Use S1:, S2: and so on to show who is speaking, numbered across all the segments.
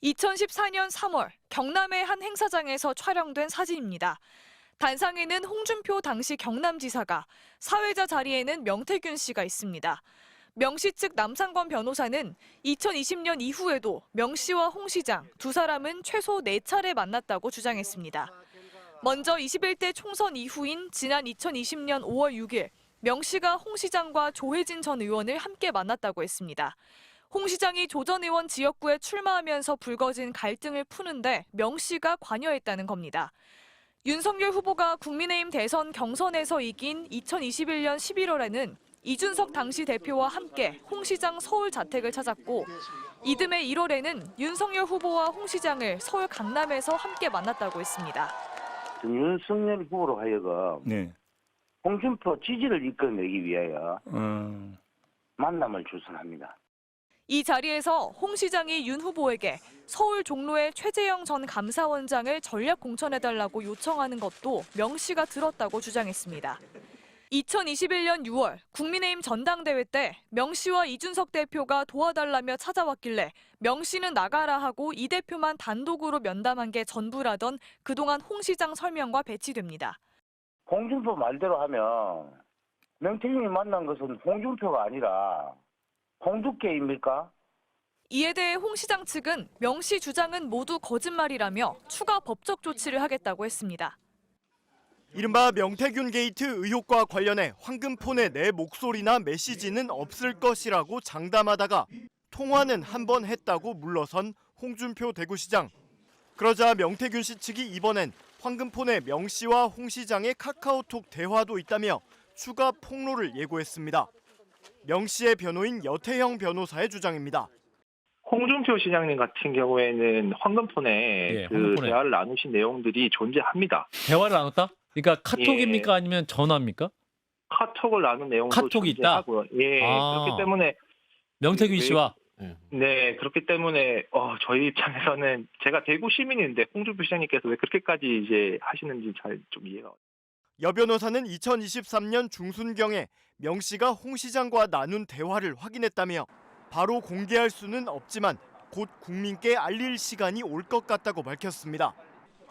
S1: 2014년 3월 경남의 한 행사장에서 촬영된 사진입니다. 단상에는 홍준표 당시 경남지사가, 사회자 자리에는 명태균 씨가 있습니다. 명 씨 측 남상권 변호사는 2020년 이후에도 명 씨와 홍 시장 두 사람은 최소 4차례 만났다고 주장했습니다. 먼저 21대 총선 이후인 지난 2020년 5월 6일 명 씨가 홍 시장과 조혜진 전 의원을 함께 만났다고 했습니다. 홍 시장이 조 전 의원 지역구에 출마하면서 불거진 갈등을 푸는데 명 씨가 관여했다는 겁니다. 윤석열 후보가 국민의힘 대선 경선에서 이긴 2021년 11월에는 이준석 당시 대표와 함께 홍 시장 서울 자택을 찾았고, 이듬해 1월에는 윤석열 후보와 홍 시장을 서울 강남에서 함께 만났다고 했습니다.
S2: 윤석열 후보로 하여금 홍준표 지지를 이끌어내기 위하여 만남을 주선합니다.
S1: 이 자리에서 홍 시장이 윤 후보에게 서울 종로의 최재형 전 감사원장을 전략 공천해달라고 요청하는 것도 명 씨가 들었다고 주장했습니다. 2021년 6월 국민의힘 전당대회 때 명 씨와 이준석 대표가 도와달라며 찾아왔길래 명 씨는 나가라 하고 이 대표만 단독으로 면담한 게 전부라던 그동안 홍 시장 설명과 배치됩니다.
S2: 홍준표 말대로 하면 명태균이 만난 것은 홍준표가 아니라 홍두깨입니까?
S1: 이에 대해 홍 시장 측은 명 씨 주장은 모두 거짓말이라며 추가 법적 조치를 하겠다고 했습니다.
S3: 이른바 명태균 게이트 의혹과 관련해 황금폰의 내 목소리나 메시지는 없을 것이라고 장담하다가 통화는 한 번 했다고 물러선 홍준표 대구시장. 그러자 명태균 씨 측이 이번엔 황금폰에 명 씨와 홍 시장의 카카오톡 대화도 있다며 추가 폭로를 예고했습니다. 명 씨의 변호인 여태형 변호사의 주장입니다.
S4: 홍준표 시장님 같은 경우에는 황금폰에
S5: 황금폰에.
S4: 대화를 나누신 내용들이 존재합니다.
S5: 대화를 나눴다? 그러니까 카톡입니까? 아니면 전화입니까?
S4: 카톡을 나눈 내용도
S5: 카톡이 있다?
S4: 존재하고요. 그렇기 때문에
S5: 명태균 씨와
S4: 그렇기 때문에 저희 입장에서는 제가 대구 시민인데 홍준표 시장님께서 왜 그렇게까지 이제 하시는지 잘 좀 이해가.
S3: 여 변호사는 2023년 중순경에 명 씨가 홍 시장과 나눈 대화를 확인했다며 바로 공개할 수는 없지만 곧 국민께 알릴 시간이 올 것 같다고 밝혔습니다.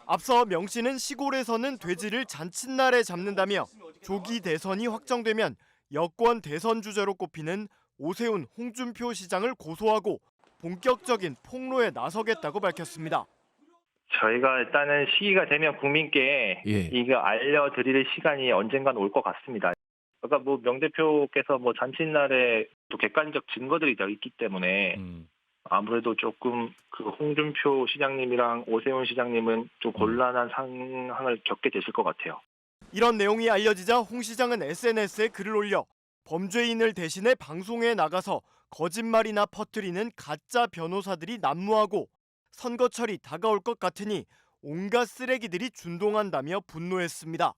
S3: 앞서 명 씨는 시골에서는 돼지를 잔칫날에 잡는다며 조기 대선이 확정되면 여권 대선 주자로 꼽히는 오세훈, 홍준표 시장을 고소하고 본격적인 폭로에 나서겠다고 밝혔습니다.
S4: 저희가 일단은 시기가 되면 국민께 이거 알려드릴 시간이 언젠간 올 것 같습니다. 그러니까 명 대표께서 잔칫날에 또 객관적 증거들이 더 있기 때문에 아무래도 조금 그 홍준표 시장님이랑 오세훈 시장님은 좀 곤란한 상황을 겪게 되실 것 같아요.
S3: 이런 내용이 알려지자 홍 시장은 SNS에 글을 올려 범죄인을 대신해 방송에 나가서 거짓말이나 퍼뜨리는 가짜 변호사들이 난무하고 선거철이 다가올 것 같으니 온갖 쓰레기들이 준동한다며 분노했습니다.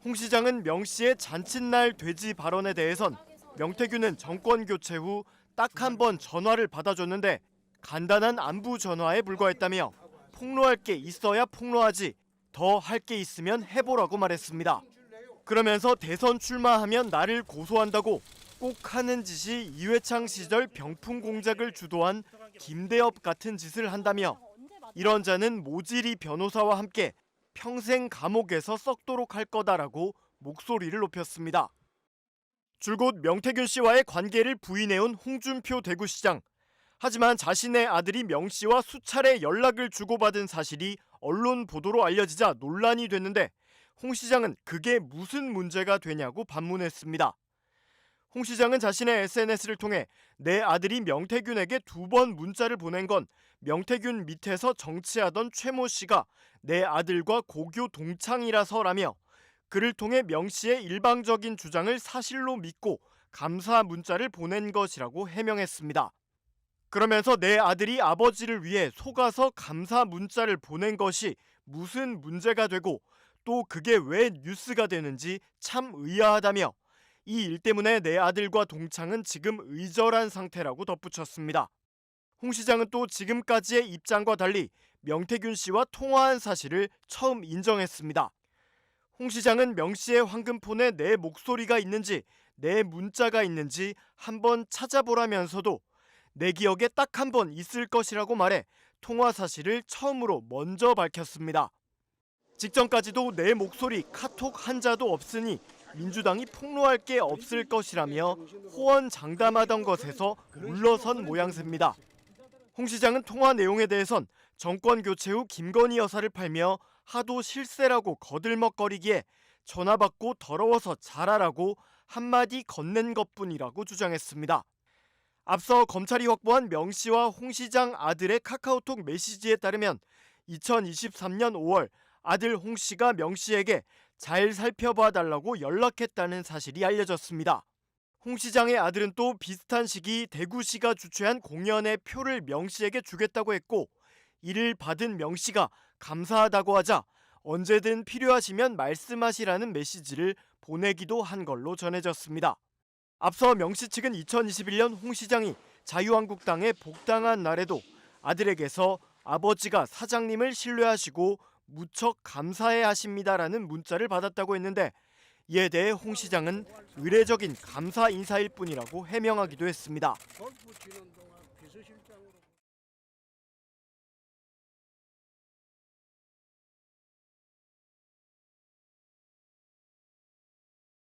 S3: 홍 시장은 명 씨의 잔칫날 돼지 발언에 대해선 명태균은 정권 교체 후 딱 한 번 전화를 받아줬는데 간단한 안부 전화에 불과했다며 폭로할 게 있어야 폭로하지 더 할 게 있으면 해보라고 말했습니다. 그러면서 대선 출마하면 나를 고소한다고 꼭 하는 짓이 이회창 시절 병풍 공작을 주도한 김대엽 같은 짓을 한다며 이런 자는 모질이 변호사와 함께 평생 감옥에서 썩도록 할 거다라고 목소리를 높였습니다. 줄곧 명태균 씨와의 관계를 부인해온 홍준표 대구시장. 하지만 자신의 아들이 명 씨와 수차례 연락을 주고받은 사실이 언론 보도로 알려지자 논란이 됐는데 홍 시장은 그게 무슨 문제가 되냐고 반문했습니다. 홍 시장은 자신의 SNS를 통해 내 아들이 명태균에게 2번 문자를 보낸 건 명태균 밑에서 정치하던 최모 씨가 내 아들과 고교 동창이라서라며 그를 통해 명 씨의 일방적인 주장을 사실로 믿고 감사 문자를 보낸 것이라고 해명했습니다. 그러면서 내 아들이 아버지를 위해 속아서 감사 문자를 보낸 것이 무슨 문제가 되고 또 그게 왜 뉴스가 되는지 참 의아하다며 이 일 때문에 내 아들과 동창은 지금 의절한 상태라고 덧붙였습니다. 홍 시장은 또 지금까지의 입장과 달리 명태균 씨와 통화한 사실을 처음 인정했습니다. 홍 시장은 명 씨의 황금폰에 내 목소리가 있는지 내 문자가 있는지 한번 찾아보라면서도 내 기억에 딱 한 번 있을 것이라고 말해 통화 사실을 처음으로 먼저 밝혔습니다. 직전까지도 내 목소리 카톡 한자도 없으니 민주당이 폭로할 게 없을 것이라며 호언장담하던 것에서 물러선 모양새입니다. 홍 시장은 통화 내용에 대해선 정권 교체 후 김건희 여사를 팔며 하도 실세라고 거들먹거리기에 전화 받고 더러워서 잘하라고 한마디 건넨 것뿐이라고 주장했습니다. 앞서 검찰이 확보한 명 씨와 홍 시장 아들의 카카오톡 메시지에 따르면 2023년 5월 아들 홍 씨가 명 씨에게 잘 살펴봐 달라고 연락했다는 사실이 알려졌습니다. 홍 시장의 아들은 또 비슷한 시기 대구시가 주최한 공연의 표를 명 씨에게 주겠다고 했고 이를 받은 명 씨가 감사하다고 하자 언제든 필요하시면 말씀하시라는 메시지를 보내기도 한 걸로 전해졌습니다. 앞서 명 씨 측은 2021년 홍 시장이 자유한국당에 복당한 날에도 아들에게서 아버지가 사장님을 신뢰하시고 무척 감사해 하십니다라는 문자를 받았다고 했는데 이에 대해 홍 시장은 의례적인 감사 인사일 뿐이라고 해명하기도 했습니다.